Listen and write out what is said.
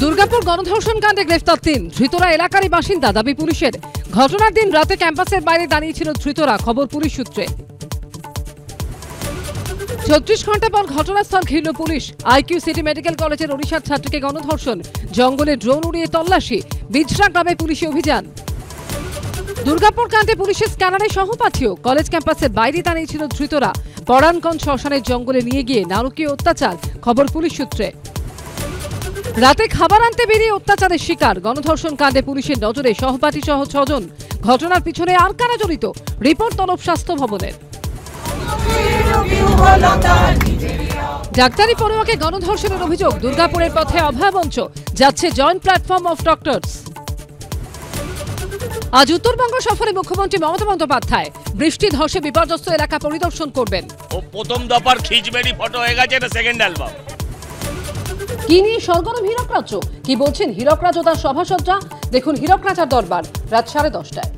দুর্গাপুর গণধর্ষণ কাণ্ডে গ্রেফতার ৩ ধৃতরা এলাকারই বাসিন্দা, দাবি পুলিশের। ঘটনার দিন রাতে ক্যাম্পাসের বাইরে দাঁড়িয়েছিল ধৃতরা, খবর পুলিশ সূত্রে। ৩৬ ঘন্টা পর ঘটনাস্থল ঘিরল পুলিশ। আইকিউ সিটি মেডিকেল কলেজের ওড়িশার ছাত্রীকে গণধর্ষণ, জঙ্গলে ড্রোন উড়িয়ে তল্লাশি, বিজরা গ্রামে পুলিশি অভিযান। দুর্গাপুর কাণ্ডে পুলিশের স্ক্যানারে সহপাঠীও, কলেজ ক্যাম্পাসের বাইরে দাঁড়িয়েছিল ধৃতরা। পরাণগঞ্জ শ্মশানের জঙ্গলে নিয়ে গিয়ে নারকীয় অত্যাচার, খবর পুলিশ সূত্রে। রাতে খাবার আনতে বেরিয়ে অত্যাচারের শিকার, গণধর্ষণ কাণ্ডে পুলিশের নজরে সহপাঠী সহ ৬ জন। ঘটনার পিছনে আর কারা জড়িত, রিপোর্ট তলব স্বাস্থ্য ভবনের। ডাক্তারি পড়ুয়াকে গণধর্ষণের অভিযোগ, দুর্গাপুরের পথে অভয়া মঞ্চ, যাচ্ছে জয়েন্ট প্ল্যাটফর্ম অফ ডক্টরস। আজ উত্তরবঙ্গ সফরে মুখ্যমন্ত্রী মমতা বন্দ্যোপাধ্যায় বৃষ্টি ধসে বিপর্যস্ত এলাকা পরিদর্শন করবেন। ও প্রথম দফার খিচবেড়ি ফটো হয়ে গেছে, এটা সেকেন্ড অ্যালবাম। কি নিয়ে সরগরম হীরক রাজ্য, কি বলছেন হীরক রাজ ও তার সভাসদরা, দেখুন হীরক রাজার দরবার রাত 10:30টায়।